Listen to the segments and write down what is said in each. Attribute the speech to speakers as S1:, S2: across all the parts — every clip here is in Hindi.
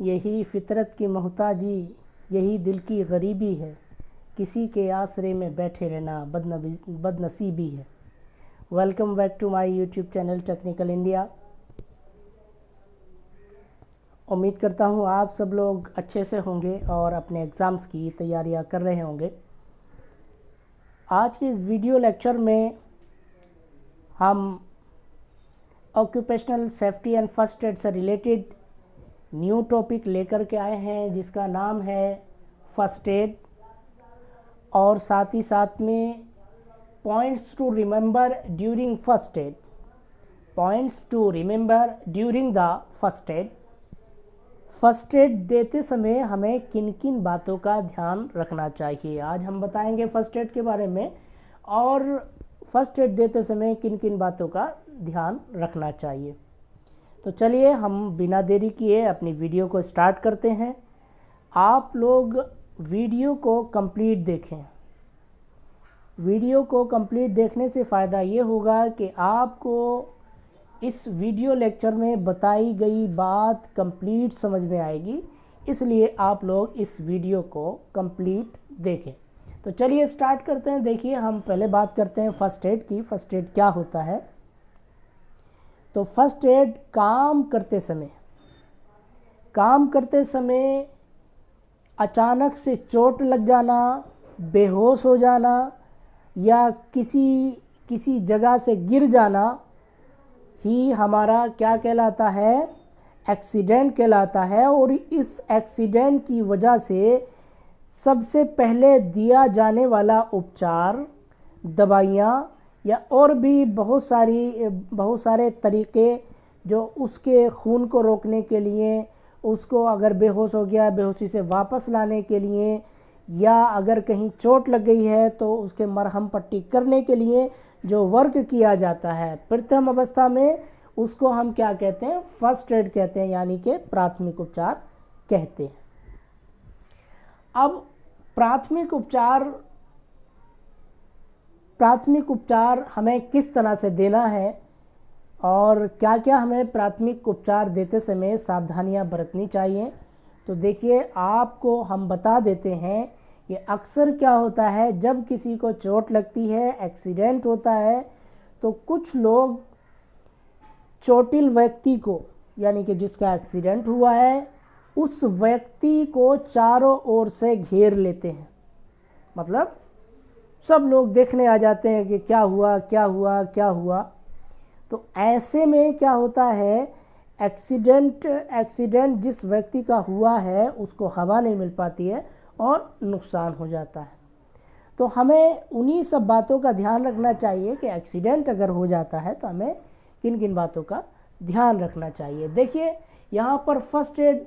S1: यही फितरत की मोहताजी, यही दिल की गरीबी है, किसी के आसरे में बैठे रहना बदनसीबी है। Welcome back to my YouTube channel technical India. उम्मीद करता हूँ आप सब लोग अच्छे से होंगे और अपने एग्ज़ाम्स की तैयारियां कर रहे होंगे। आज के इस वीडियो लेक्चर में हम occupational safety and first aid से रिलेटेड न्यू टॉपिक लेकर के आए हैं, जिसका नाम है फर्स्ट एड, और साथ ही साथ में points to remember during first aid, points to remember during the first aid. First aid देते समय हमें किन किन बातों का ध्यान रखना चाहिए, आज हम बताएंगे फर्स्ट एड के बारे में, और फर्स्ट एड देते समय किन किन बातों का ध्यान रखना चाहिए। तो चलिए हम बिना देरी किए अपनी वीडियो को स्टार्ट करते हैं। आप लोग वीडियो को कंप्लीट देखें। वीडियो को कंप्लीट देखने से फ़ायदा ये होगा कि आपको इस वीडियो लेक्चर में बताई गई बात कंप्लीट समझ में आएगी, इसलिए आप लोग इस वीडियो को कंप्लीट देखें। तो चलिए स्टार्ट करते हैं। देखिए, हम पहले बात करते हैं फर्स्ट एड की। फर्स्ट एड क्या होता है? तो फर्स्ट एड काम करते समय अचानक से चोट लग जाना, बेहोश हो जाना या किसी जगह से गिर जाना ही हमारा क्या कहलाता है? एक्सीडेंट कहलाता है। और इस एक्सीडेंट की वजह से सबसे पहले दिया जाने वाला उपचार, दवाइयाँ या और भी बहुत सारे तरीके जो उसके खून को रोकने के लिए, उसको अगर बेहोश हो गया बेहोशी से वापस लाने के लिए, या अगर कहीं चोट लग गई है तो उसके मरहम पट्टी करने के लिए जो वर्क किया जाता है प्रथम अवस्था में, उसको हम क्या कहते हैं? फर्स्ट एड कहते हैं, यानी कि प्राथमिक उपचार कहते हैं। अब प्राथमिक उपचार हमें किस तरह से देना है और क्या क्या हमें प्राथमिक उपचार देते समय सावधानियां बरतनी चाहिए। तो देखिए, आपको हम बता देते हैं कि अक्सर क्या होता है, जब किसी को चोट लगती है, एक्सीडेंट होता है, तो कुछ लोग चोटिल व्यक्ति को, यानी कि जिसका एक्सीडेंट हुआ है, उस व्यक्ति को चारों ओर से घेर लेते हैं। मतलब सब लोग देखने आ जाते हैं कि क्या हुआ। तो ऐसे में क्या होता है, एक्सीडेंट जिस व्यक्ति का हुआ है उसको हवा नहीं मिल पाती है और नुकसान हो जाता है। तो हमें उन्हीं सब बातों का ध्यान रखना चाहिए कि एक्सीडेंट अगर हो जाता है तो हमें किन किन बातों का ध्यान रखना चाहिए। देखिए, यहाँ पर फर्स्ट एड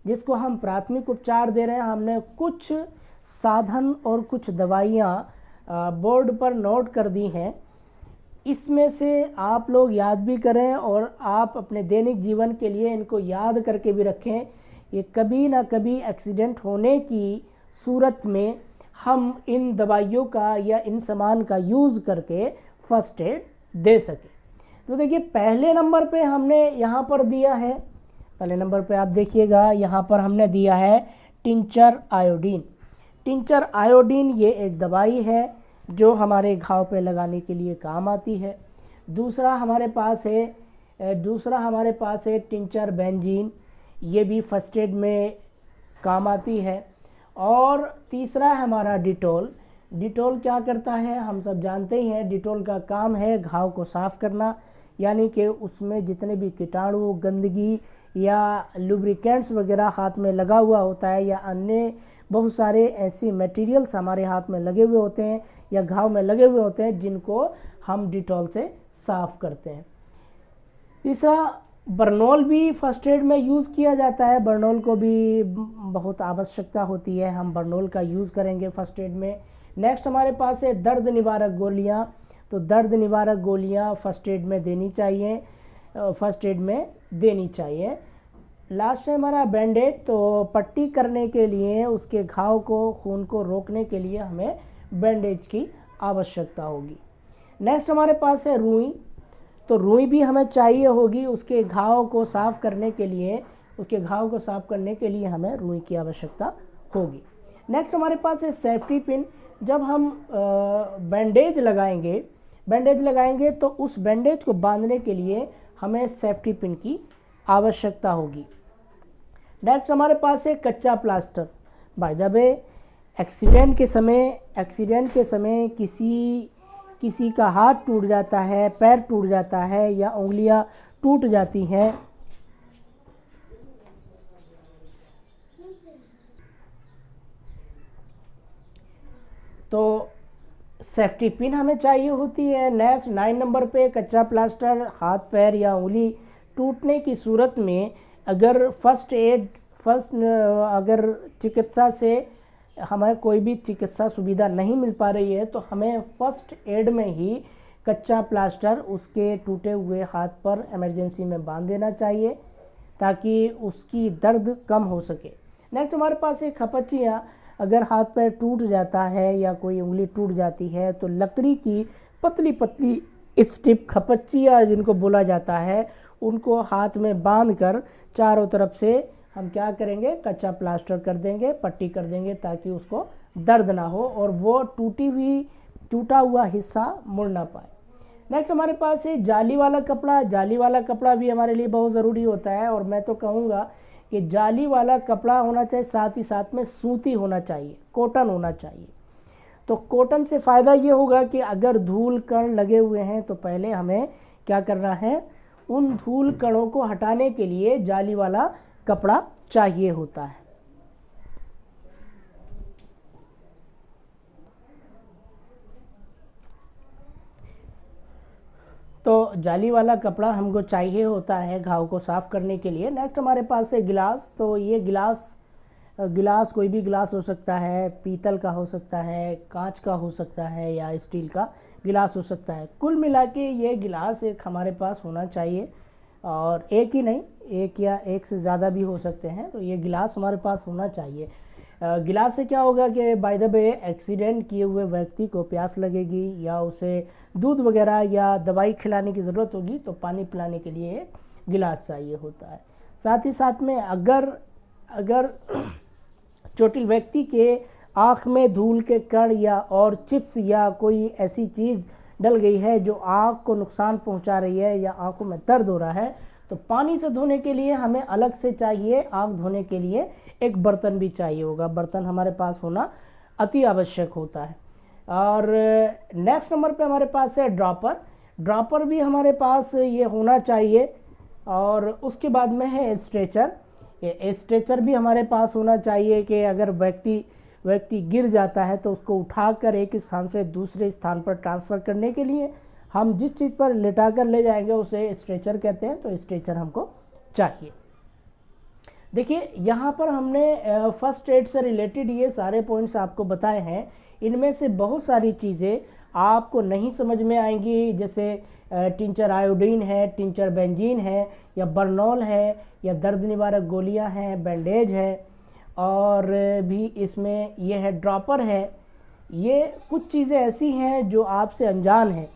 S1: जिसको हम प्राथमिक उपचार दे रहे हैं, हमने कुछ साधन और कुछ दवाइयाँ बोर्ड पर नोट कर दी हैं। इसमें से आप लोग याद भी करें और आप अपने दैनिक जीवन के लिए इनको याद करके भी रखें। ये कभी ना कभी एक्सीडेंट होने की सूरत में हम इन दवाइयों का या इन सामान का यूज़ करके फर्स्ट एड दे सकें। तो देखिए, पहले नंबर पे हमने यहाँ पर दिया है, पहले नंबर पे आप देखिएगा, यहाँ पर हमने दिया है टिंचर आयोडीन। टिंचर आयोडीन ये एक दवाई है जो हमारे घाव पे लगाने के लिए काम आती है। दूसरा हमारे पास है टिंचर बेंजीन, ये भी फर्स्ट एड में काम आती है। और तीसरा है हमारा डिटॉल। डिटॉल क्या करता है, हम सब जानते ही हैं। डिटॉल का काम है घाव को साफ़ करना, यानी कि उसमें जितने भी कीटाणु, गंदगी या लुब्रिकेंट्स वगैरह हाथ में लगा हुआ होता है, या अन्य बहुत सारे ऐसे मटेरियल्स हमारे हाथ में लगे हुए होते हैं या घाव में लगे हुए होते हैं, जिनको हम डिटॉल से साफ़ करते हैं। तीसरा, बर्नॉल भी फर्स्ट एड में यूज़ किया जाता है। बर्नॉल को भी बहुत आवश्यकता होती है, हम बर्नॉल का यूज़ करेंगे फर्स्ट एड में। नेक्स्ट हमारे पास है दर्द निवारक गोलियाँ। तो दर्द निवारक गोलियाँ फर्स्ट एड में देनी चाहिए। लास्ट है हमारा बैंडेज। तो पट्टी करने के लिए, उसके घाव को, खून को रोकने के लिए हमें बैंडेज की आवश्यकता होगी। नेक्स्ट हमारे पास है रुई। तो रुई भी हमें चाहिए होगी उसके घाव को साफ़ करने के लिए, उसके घाव को साफ करने के लिए हमें रुई की आवश्यकता होगी। नेक्स्ट हमारे पास है सेफ्टी पिन। जब हम बैंडेज लगाएंगे तो उस बैंडेज को बांधने के लिए हमें सेफ्टी पिन की आवश्यकता होगी। नेक्स्ट हमारे पास है कच्चा plaster. By the way accident के समय किसी का हाथ टूट जाता है, पैर टूट जाता है या उंगलियां टूट जाती हैं तो सेफ्टी पिन हमें चाहिए होती है। नेक्स्ट 9 नंबर पे कच्चा प्लास्टर, हाथ पैर या उंगली टूटने की सूरत में अगर अगर चिकित्सा से हमें कोई भी चिकित्सा सुविधा नहीं मिल पा रही है तो हमें फर्स्ट एड में ही कच्चा प्लास्टर उसके टूटे हुए हाथ पर इमरजेंसी में बांध देना चाहिए ताकि उसकी दर्द कम हो सके। नेक्स्ट हमारे पास है खपच्चियाँ। अगर हाथ पैर टूट जाता है या कोई उंगली टूट जाती है तो लकड़ी की पतली पतली स्टिप खपच्चियाँ जिनको बोला जाता है, उनको हाथ में बांधकर चारों तरफ से हम क्या करेंगे, कच्चा प्लास्टर कर देंगे, पट्टी कर देंगे ताकि उसको दर्द ना हो और वो टूटा हुआ हिस्सा मुड़ ना पाए। नेक्स्ट हमारे पास है जाली वाला कपड़ा। जाली वाला कपड़ा भी हमारे लिए बहुत ज़रूरी होता है और मैं तो कहूँगा कि जाली वाला कपड़ा होना चाहिए, साथ ही साथ में सूती होना चाहिए, कॉटन होना चाहिए। तो कॉटन से फ़ायदा ये होगा कि अगर धूल कण लगे हुए हैं तो पहले हमें क्या करना है, उन धूल कणों को हटाने के लिए जाली वाला कपड़ा चाहिए होता है। तो जाली वाला कपड़ा हमको चाहिए होता है घाव को साफ करने के लिए। नेक्स्ट हमारे पास है गिलास। तो ये गिलास कोई भी गिलास हो सकता है, पीतल का हो सकता है, कांच का हो सकता है या स्टील का गिलास हो सकता है। कुल मिला के ये गिलास एक हमारे पास होना चाहिए और एक ही नहीं, एक या एक से ज़्यादा भी हो सकते हैं। तो ये गिलास हमारे पास होना चाहिए। गिलास से क्या होगा कि बाय द वे एक्सीडेंट किए हुए व्यक्ति को प्यास लगेगी या उसे दूध वगैरह या दवाई खिलाने की ज़रूरत होगी तो पानी पिलाने के लिए गिलास चाहिए होता है। साथ ही साथ में अगर चोटिल व्यक्ति के आँख में धूल के कण या और चिप्स या कोई ऐसी चीज़ डल गई है जो आँख को नुकसान पहुंचा रही है या आँखों में दर्द हो रहा है तो पानी से धोने के लिए हमें अलग से चाहिए, आँख धोने के लिए एक बर्तन भी चाहिए होगा। बर्तन हमारे पास होना अति आवश्यक होता है। और नेक्स्ट नंबर पे हमारे पास है ड्रॉपर। ड्रॉपर भी हमारे पास ये होना चाहिए। और उसके बाद में है स्ट्रेचर। ये स्ट्रेचर भी हमारे पास होना चाहिए कि अगर व्यक्ति गिर जाता है तो उसको उठाकर एक स्थान से दूसरे स्थान पर ट्रांसफ़र करने के लिए हम जिस चीज़ पर लेटा कर ले जाएंगे उसे स्ट्रेचर कहते हैं। तो स्ट्रेचर हमको चाहिए। देखिए यहाँ पर हमने फर्स्ट एड से रिलेटेड ये सारे पॉइंट्स आपको बताए हैं। इनमें से बहुत सारी चीज़ें आपको नहीं समझ में आएंगी, जैसे टिंचर आयोडीन है, टिंचर बेंजीन है या बर्नॉल है या दर्द निवारक गोलियां हैं, बैंडेज है और भी इसमें ये है ड्रॉपर है। ये कुछ चीज़ें ऐसी हैं जो आपसे अनजान है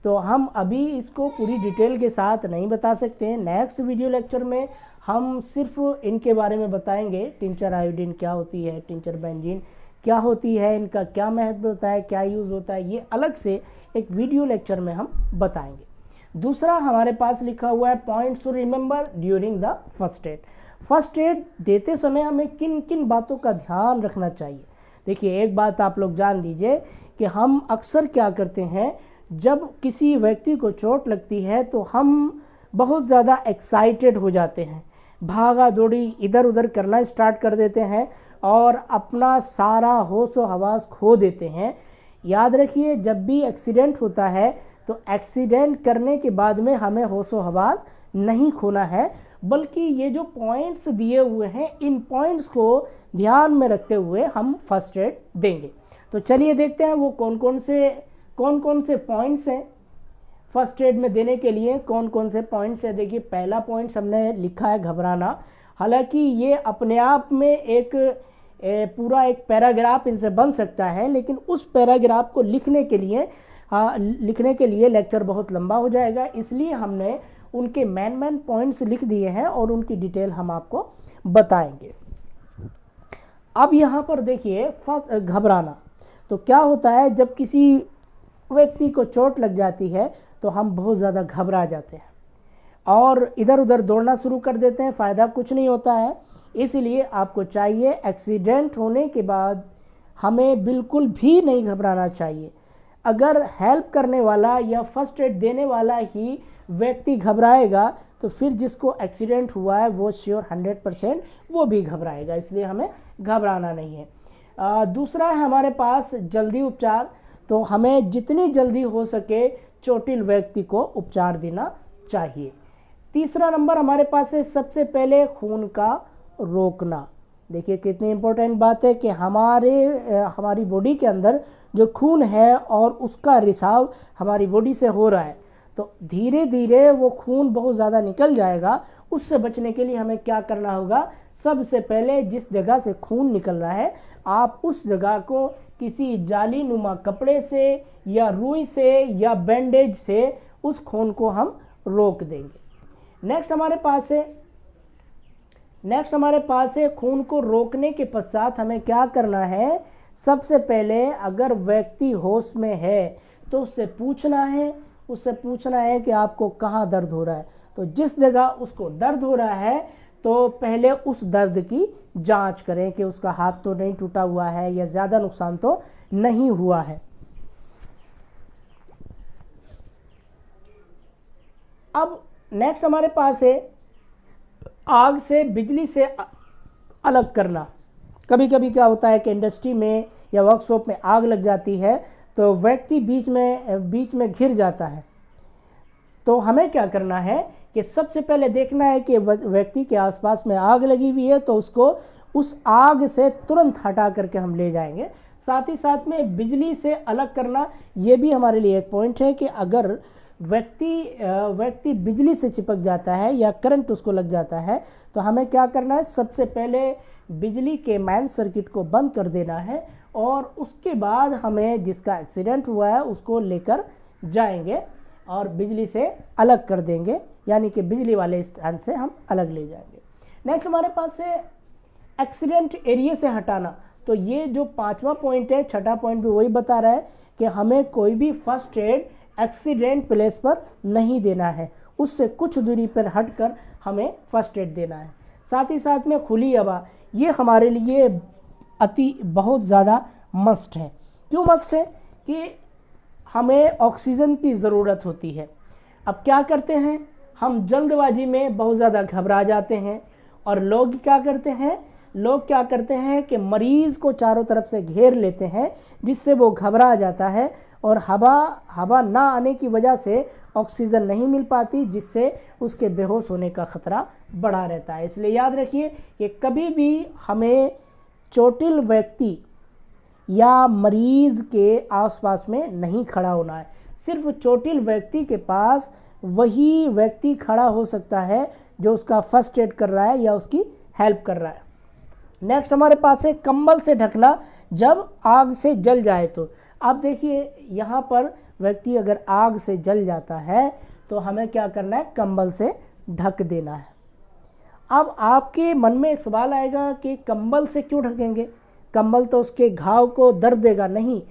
S1: तो हम अभी इसको पूरी डिटेल के साथ नहीं बता सकते हैं। नेक्स्ट वीडियो लेक्चर में हम सिर्फ इनके बारे में बताएंगे। टिंचर आयोडीन क्या होती है, टिंचर बेंजीन क्या होती है, इनका क्या महत्व होता है, क्या यूज़ होता है, ये अलग से एक वीडियो लेक्चर में हम बताएंगे। दूसरा हमारे पास लिखा हुआ है points to remember during the first aid. First aid देते समय हमें किन किन बातों का ध्यान रखना चाहिए। देखिए एक बात आप लोग जान लीजिए कि हम अक्सर क्या करते हैं, जब किसी व्यक्ति को चोट लगती है तो हम बहुत ज़्यादा एक्साइटेड हो जाते हैं, भागा दौड़ी इधर उधर करना स्टार्ट कर देते हैं और अपना सारा होश व हवास खो देते हैं। याद रखिए जब भी एक्सीडेंट होता है तो एक्सीडेंट करने के बाद में हमें होश व हवास नहीं खोना है, बल्कि ये जो पॉइंट्स दिए हुए हैं इन पॉइंट्स को ध्यान में रखते हुए हम फर्स्ट एड देंगे। तो चलिए देखते हैं वो कौन कौन से पॉइंट्स हैं फर्स्ट एड में देने के लिए, कौन कौन से पॉइंट्स हैं। देखिए पहला पॉइंट्स हमने लिखा है घबराना। हालांकि ये अपने आप में एक पूरा एक पैराग्राफ इनसे बन सकता है, लेकिन उस पैराग्राफ को लिखने के लिए लेक्चर बहुत लंबा हो जाएगा, इसलिए हमने उनके मेन पॉइंट्स लिख दिए हैं और उनकी डिटेल हम आपको बताएंगे। अब यहाँ पर देखिए घबराना। तो क्या होता है, जब किसी व्यक्ति को चोट लग जाती है तो हम बहुत ज़्यादा घबरा जाते हैं और इधर उधर दौड़ना शुरू कर देते हैं, फ़ायदा कुछ नहीं होता है। इसलिए आपको चाहिए एक्सीडेंट होने के बाद हमें बिल्कुल भी नहीं घबराना चाहिए। अगर हेल्प करने वाला या फर्स्ट एड देने वाला ही व्यक्ति घबराएगा तो फिर जिसको एक्सीडेंट हुआ है वो श्योर 100% वो भी घबराएगा, इसलिए हमें घबराना नहीं है। दूसरा है हमारे पास जल्दी उपचार। तो हमें जितनी जल्दी हो सके चोटिल व्यक्ति को उपचार देना चाहिए। तीसरा नंबर हमारे पास है सबसे पहले खून का रोकना। देखिए कितनी इम्पोर्टेंट बात है कि हमारी बॉडी के अंदर जो खून है और उसका रिसाव हमारी बॉडी से हो रहा है, तो धीरे धीरे वो खून बहुत ज़्यादा निकल जाएगा। उससे बचने के लिए हमें क्या करना होगा, सबसे पहले जिस जगह से खून निकल रहा है आप उस जगह को किसी जाली नुमा कपड़े से या रुई से या बैंडेज से उस खून को हम रोक देंगे। नेक्स्ट हमारे पास है खून को रोकने के पश्चात हमें क्या करना है, सबसे पहले अगर व्यक्ति होश में है तो उससे पूछना है कि आपको कहाँ दर्द हो रहा है। तो जिस जगह उसको दर्द हो रहा है तो पहले उस दर्द की जांच करें कि उसका हाथ तो नहीं टूटा हुआ है या ज़्यादा नुकसान तो नहीं हुआ है। अब नेक्स्ट हमारे पास है आग से बिजली से अलग करना। कभी कभी क्या होता है कि इंडस्ट्री में या वर्कशॉप में आग लग जाती है तो व्यक्ति बीच में घिर जाता है। तो हमें क्या करना है कि सबसे पहले देखना है कि व्यक्ति के आसपास में आग लगी हुई है तो उसको उस आग से तुरंत हटा करके हम ले जाएंगे। साथ ही साथ में बिजली से अलग करना, ये भी हमारे लिए एक पॉइंट है कि अगर व्यक्ति बिजली से चिपक जाता है या करंट उसको लग जाता है तो हमें क्या करना है, सबसे पहले बिजली के मेन सर्किट को बंद कर देना है और उसके बाद हमें जिसका एक्सीडेंट हुआ है उसको लेकर जाएंगे और बिजली से अलग कर देंगे, यानी कि बिजली वाले स्थान से हम अलग ले जाएंगे। नेक्स्ट हमारे पास है एक्सीडेंट एरिया से हटाना। तो ये जो 5वां पॉइंट है, 6ठा पॉइंट भी वही बता रहा है कि हमें कोई भी फर्स्ट एड एक्सीडेंट प्लेस पर नहीं देना है, उससे कुछ दूरी पर हटकर हमें फर्स्ट एड देना है। साथ ही साथ में खुली हवा, ये हमारे लिए बहुत ज़्यादा मस्ट है। क्यों मस्ट है कि हमें ऑक्सीजन की ज़रूरत होती है। अब क्या करते हैं, हम जल्दबाजी में बहुत ज़्यादा घबरा जाते हैं और लोग क्या करते हैं कि मरीज़ को चारों तरफ से घेर लेते हैं जिससे वो घबरा जाता है और हवा ना आने की वजह से ऑक्सीजन नहीं मिल पाती, जिससे उसके बेहोश होने का खतरा बढ़ा रहता है। इसलिए याद रखिए कि कभी भी हमें चोटिल व्यक्ति या मरीज के आसपास में नहीं खड़ा होना है। सिर्फ चोटिल व्यक्ति के पास वही व्यक्ति खड़ा हो सकता है जो उसका फर्स्ट एड कर रहा है या उसकी हेल्प कर रहा है। नेक्स्ट हमारे पास है कंबल से ढकना जब आग से जल जाए। तो आप देखिए यहाँ पर व्यक्ति अगर आग से जल जाता है तो हमें क्या करना है, कंबल से ढक देना है। अब आपके मन में एक सवाल आएगा कि कंबल से क्यों ढकेंगे, कंबल तो उसके घाव को दर्द देगा। नहीं,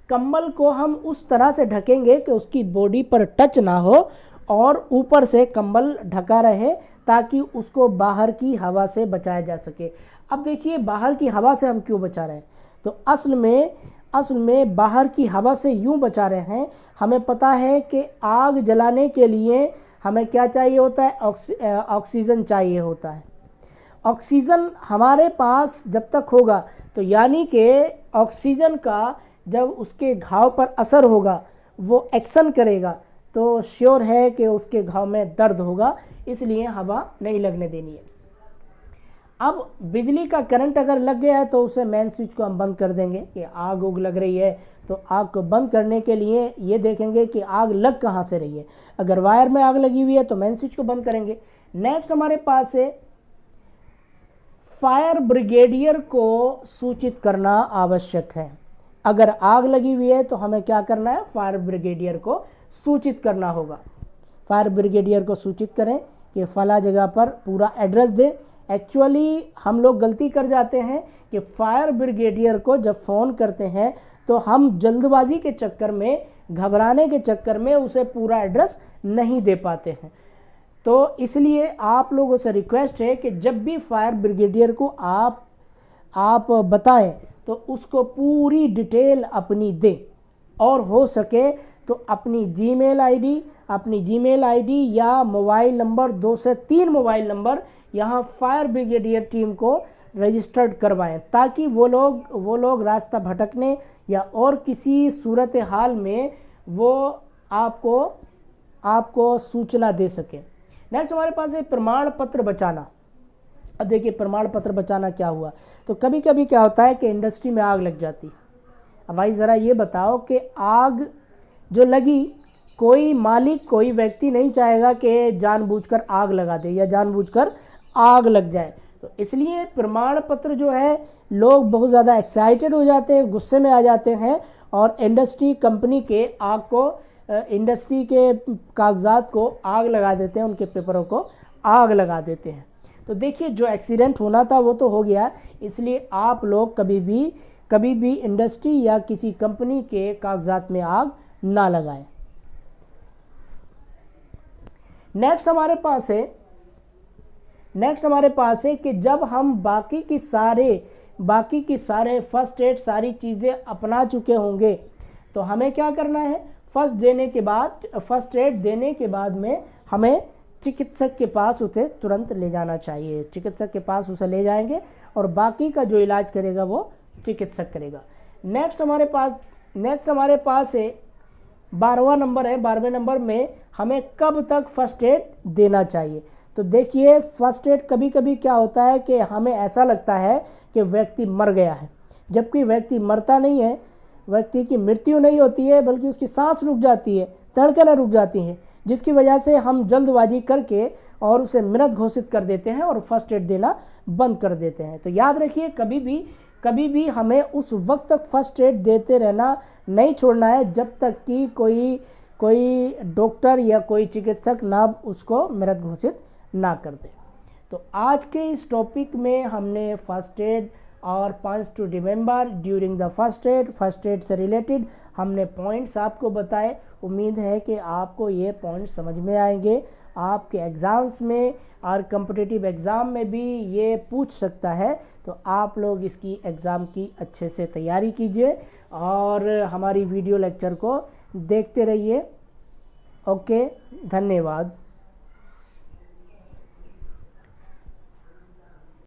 S1: कंबल को हम उस तरह से ढकेंगे कि उसकी बॉडी पर टच ना हो और ऊपर से कंबल ढका रहे ताकि उसको बाहर की हवा से बचाया जा सके। अब देखिए बाहर की हवा से हम क्यों बचा रहे हैं, तो असल में बाहर की हवा से यूं बचा रहे हैं, हमें पता है कि आग जलाने के लिए हमें क्या चाहिए होता है, ऑक्सीजन चाहिए होता है। ऑक्सीजन हमारे पास जब तक होगा तो यानी कि ऑक्सीजन का जब उसके घाव पर असर होगा, वो एक्शन करेगा, तो श्योर है कि उसके घाव में दर्द होगा, इसलिए हवा नहीं लगने देनी है। अब बिजली का करंट अगर लग गया है तो उसे मेन स्विच को हम बंद कर देंगे। कि आग उग लग रही है तो आग को बंद करने के लिए ये देखेंगे कि आग लग कहाँ से रही है। अगर वायर में आग लगी हुई है तो मेन स्विच को बंद करेंगे। नेक्स्ट हमारे पास है फायर ब्रिगेडियर को सूचित करना आवश्यक है। अगर आग लगी हुई है तो हमें क्या करना है, फायर ब्रिगेडियर को सूचित करना होगा। फायर ब्रिगेडियर को सूचित करें कि फला जगह पर पूरा एड्रेस दें। एक्चुअली हम लोग गलती कर जाते हैं कि फायर ब्रिगेडियर को जब फ़ोन करते हैं तो हम जल्दबाजी के चक्कर में, घबराने के चक्कर में उसे पूरा एड्रेस नहीं दे पाते हैं। तो इसलिए आप लोगों से रिक्वेस्ट है कि जब भी फायर ब्रिगेडियर को आप बताएं तो उसको पूरी डिटेल अपनी दें, और हो सके तो अपनी जीमेल आईडी या मोबाइल नंबर, 2 से 3 मोबाइल नंबर यहाँ फायर ब्रिगेडियर टीम को रजिस्टर्ड करवाएं, ताकि वो लोग रास्ता भटकने या और किसी सूरत हाल में वो आपको सूचना दे सके। नेक्स्ट हमारे पास है प्रमाण पत्र बचाना। अब देखिए प्रमाण पत्र बचाना क्या हुआ। तो कभी कभी क्या होता है कि इंडस्ट्री में आग लग जाती। अब भाई ज़रा ये बताओ कि आग जो लगी, कोई मालिक, कोई व्यक्ति नहीं चाहेगा कि जानबूझकर आग लगा दे या जानबूझकर आग लग जाए। तो इसलिए प्रमाण पत्र जो है, लोग बहुत ज़्यादा एक्साइटेड हो जाते हैं, गुस्से में आ जाते हैं और इंडस्ट्री कंपनी के इंडस्ट्री के कागजात को आग लगा देते हैं, उनके पेपरों को आग लगा देते हैं। तो देखिए जो एक्सीडेंट होना था वो तो हो गया, इसलिए आप लोग कभी भी इंडस्ट्री या किसी कंपनी के कागजात में आग ना लगाएं। नेक्स्ट हमारे पास है कि जब हम बाकी की सारे फर्स्ट एड सारी चीज़ें अपना चुके होंगे तो हमें क्या करना है, फर्स्ट एड देने के बाद में हमें चिकित्सक के पास उसे तुरंत ले जाना चाहिए। चिकित्सक के पास उसे ले जाएंगे और बाकी का जो इलाज करेगा वो चिकित्सक करेगा। नेक्स्ट हमारे पास है 12वां नंबर है। 12वें नंबर में हमें कब तक फर्स्ट एड देना चाहिए। तो देखिए फर्स्ट एड कभी कभी क्या होता है कि हमें ऐसा लगता है कि व्यक्ति मर गया है, जबकि व्यक्ति मरता नहीं है। व्यक्ति की मृत्यु नहीं होती है, बल्कि उसकी सांस रुक जाती है, धड़कनें रुक जाती हैं, जिसकी वजह से हम जल्दबाजी करके और उसे मृत घोषित कर देते हैं और फर्स्ट एड देना बंद कर देते हैं। तो याद रखिए कभी भी हमें उस वक्त तक फर्स्ट एड देते रहना नहीं छोड़ना है जब तक कि कोई डॉक्टर या कोई चिकित्सक ना उसको मृत घोषित ना कर दे। तो आज के इस टॉपिक में हमने फर्स्ट एड और points to remember during the first aid से रिलेटेड हमने पॉइंट्स आपको बताए। उम्मीद है कि आपको ये पॉइंट्स समझ में आएंगे। आपके एग्ज़ाम्स में और कॉम्पिटिटिव एग्ज़ाम में भी ये पूछ सकता है, तो आप लोग इसकी एग्ज़ाम की अच्छे से तैयारी कीजिए और हमारी वीडियो लेक्चर को देखते रहिए। ओके, धन्यवाद।